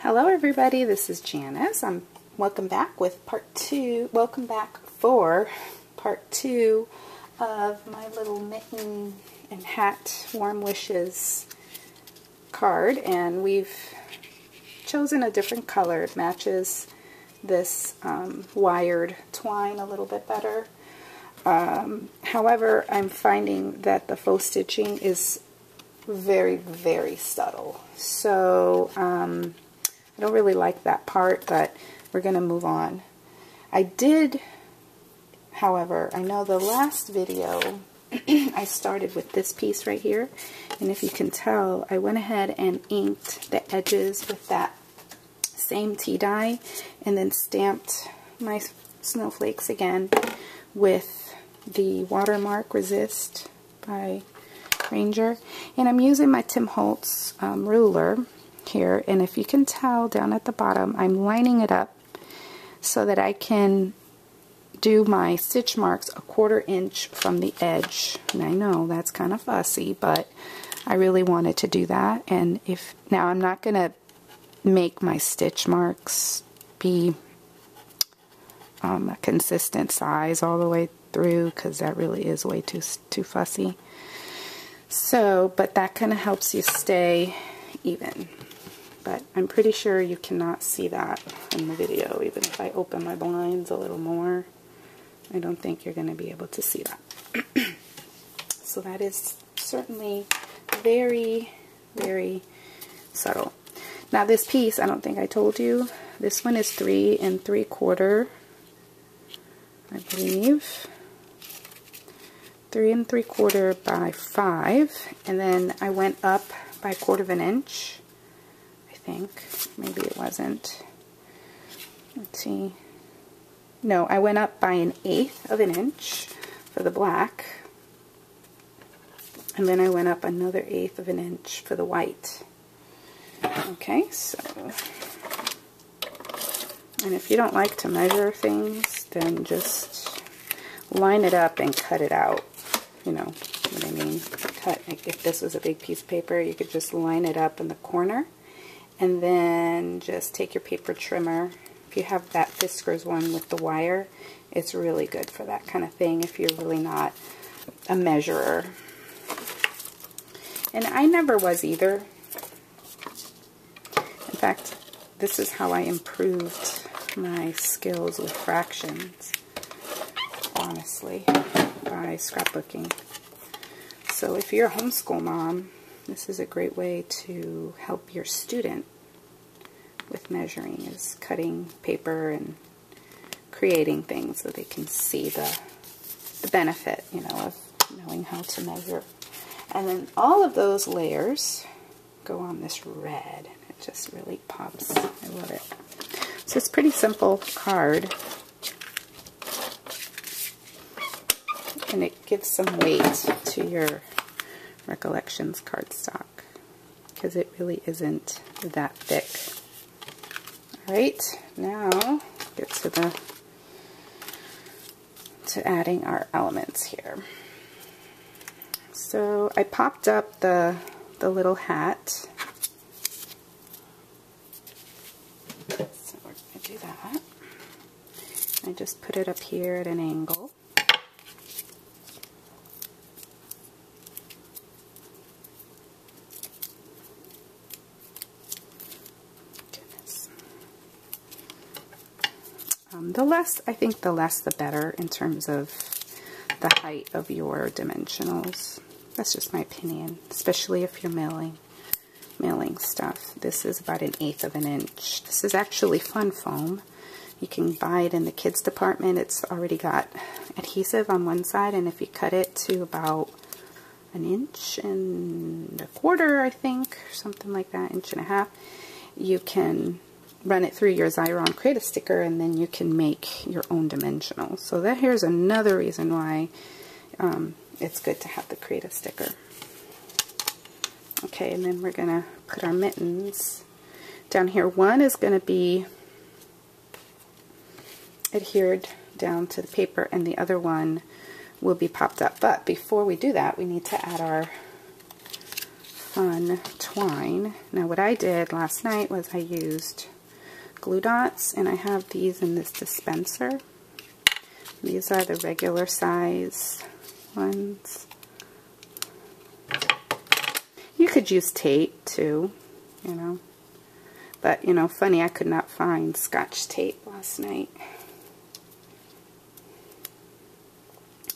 Hello everybody, this is Janice. Welcome back with part 2. Welcome back for part 2 of my little mitten and hat warm wishes card, and we've chosen a different color. It matches this wired twine a little bit better. However, I'm finding that the faux stitching is very, very subtle. So I don't really like that part, but we're going to move on. I did, however, I know the last video I started with this piece right here, and if you can tell, I went ahead and inked the edges with that same tea dye and then stamped my snowflakes again with the Watermark Resist by Ranger, and I'm using my Tim Holtz ruler here, and if you can tell down at the bottom, I'm lining it up so that I can do my stitch marks a 1/4 inch from the edge. And I know that's kind of fussy, but I really wanted to do that. And now I'm not going to make my stitch marks be a consistent size all the way through, because that really is way too fussy. So, but that kind of helps you stay even. But I'm pretty sure you cannot see that in the video. Even if I open my blinds a little more, I don't think you're going to be able to see that. So that is certainly very, very subtle. Now this piece, I don't think I told you, this one is 3 3/4, I believe. 3 3/4 by 5, and then I went up by 1/4 inch. I think maybe it wasn't. Let's see. No, I went up by 1/8 inch for the black, and then I went up another 1/8 inch for the white. Okay, so, and if you don't like to measure things, then just line it up and cut it out. You know what I mean? Cut, like if this was a big piece of paper, you could just line it up in the corner, and then just take your paper trimmer. If you have that Fiskars one with the wire, it's really good for that kind of thing if you're really not a measurer. And I never was either. In fact, this is how I improved my skills with fractions, honestly, by scrapbooking. So if you're a homeschool mom, this is a great way to help your student with measuring, is cutting paper and creating things so they can see the benefit, you know, of knowing how to measure. And then all of those layers go on this red, and it just really pops. I love it. So it's a pretty simple card, and it gives some weight to your Recollections cardstock, because it really isn't that thick. Alright, now get to adding our elements here. So I popped up the little hat. So we're going to do that. I just put it up here at an angle. I think the less the better in terms of the height of your dimensionals. That's just my opinion, especially if you're mailing stuff. This is about 1/8 inch. This is actually fun foam. You can buy it in the kids department. It's already got adhesive on one side, and if you cut it to about 1.25 inches, I think, something like that, 1.5 inches, you can run it through your Xyron Create a Sticker, and then you can make your own dimensionals. So here's another reason why it's good to have the Create a Sticker. Okay, and then we're going to put our mittens down here. One is going to be adhered down to the paper, and the other one will be popped up. But before we do that, we need to add our fun twine. Now what I did last night was I used glue dots, and I have these in this dispenser. These are the regular size ones. You could use tape too, you know. But, you know, funny, I could not find Scotch tape last night.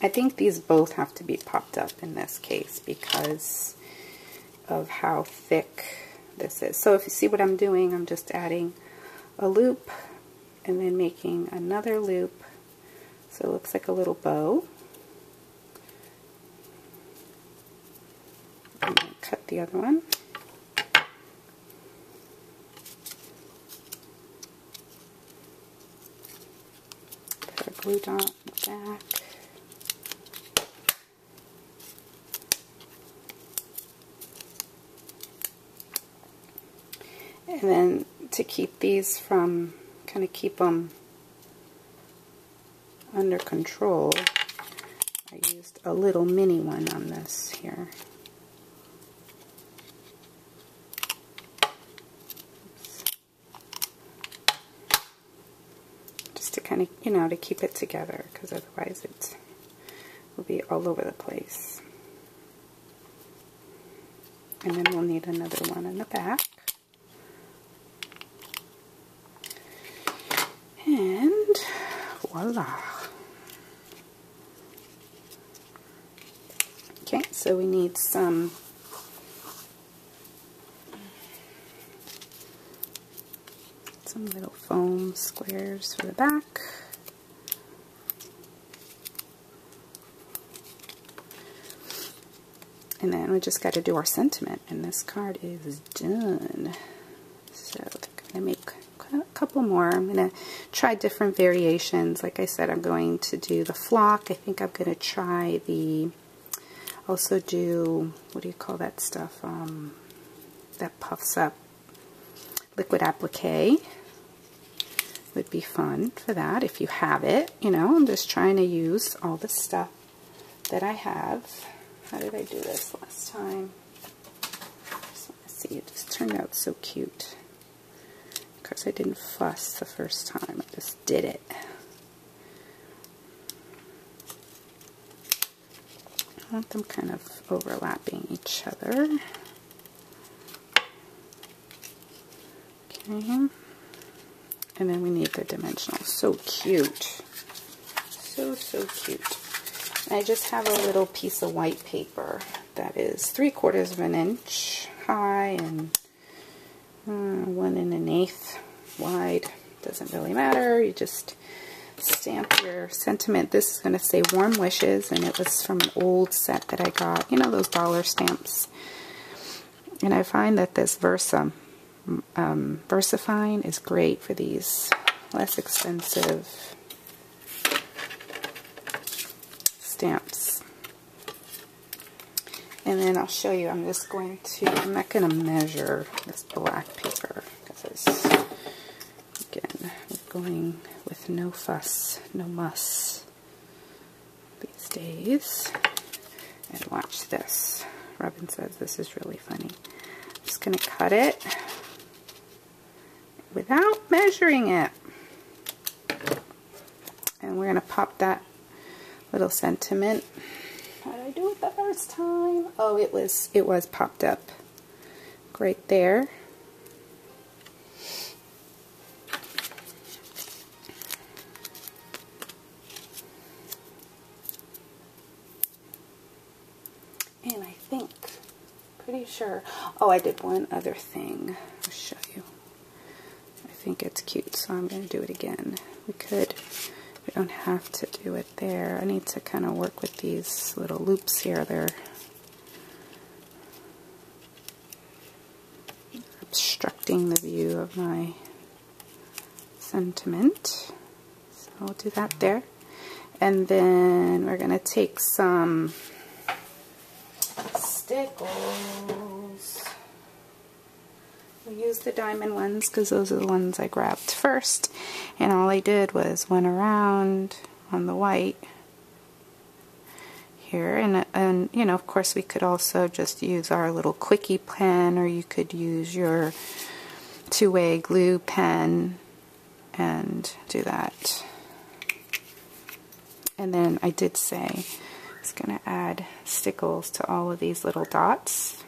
I think these both have to be popped up in this case because of how thick this is. So if you see what I'm doing, I'm just adding a loop and then making another loop so it looks like a little bow. I'm going to cut the other one. Put a glue dot in the back. And then to keep these from, kind of keep them under control, I used a little mini one on this here. Oops. Just to kind of, you know, to keep it together, because otherwise it will be all over the place. And then we'll need another one in the back. And voila. Okay, so we need some little foam squares for the back. And then we just got to do our sentiment, and this card is done. So I'm going to make a couple more. I'm going to try different variations. Like I said, I'm going to do the flock. I think I'm going to try the, also do, what do you call that stuff, that puffs up, liquid applique. Would be fun for that if you have it. You know, I'm just trying to use all the stuff that I have. How did I do this last time? Just want to see, it just turned out so cute. Because I didn't fuss the first time, I just did it. I want them kind of overlapping each other. Okay. And then we need the dimensional. So cute. So, so cute. I just have a little piece of white paper that is 3/4 of an inch high and 1 1/8 wide. Doesn't really matter. You just stamp your sentiment. This is going to say Warm Wishes, and it was from an old set that I got. You know, those dollar stamps. And I find that this VersaFine is great for these less expensive stamps. And then I'll show you, I'm not going to measure this black paper because again, we're going with no fuss, no muss these days. And watch this. Robin says this is really funny. I'm just going to cut it without measuring it. And we're going to pop that little sentiment. How did I do it the first time? Oh, it was popped up right there. And I think, pretty sure, oh, I did one other thing. I'll show you. I think it's cute, so I'm going to do it again. We don't have to do it there. I need to kind of work with these little loops here. They're obstructing the view of my sentiment. So I'll do that there. And then we're going to take some stickles. We used the diamond ones because those are the ones I grabbed first, and all I did was went around on the white here, and you know, of course we could also just use our little quickie pen, or you could use your two-way glue pen and do that. And then I did say I was going to add stickles to all of these little dots.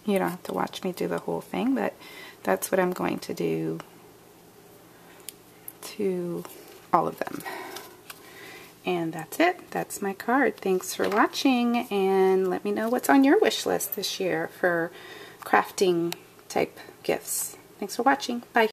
You don't have to watch me do the whole thing, but that's what I'm going to do to all of them. And that's it. That's my card. Thanks for watching, and let me know what's on your wish list this year for crafting type gifts. Thanks for watching. Bye.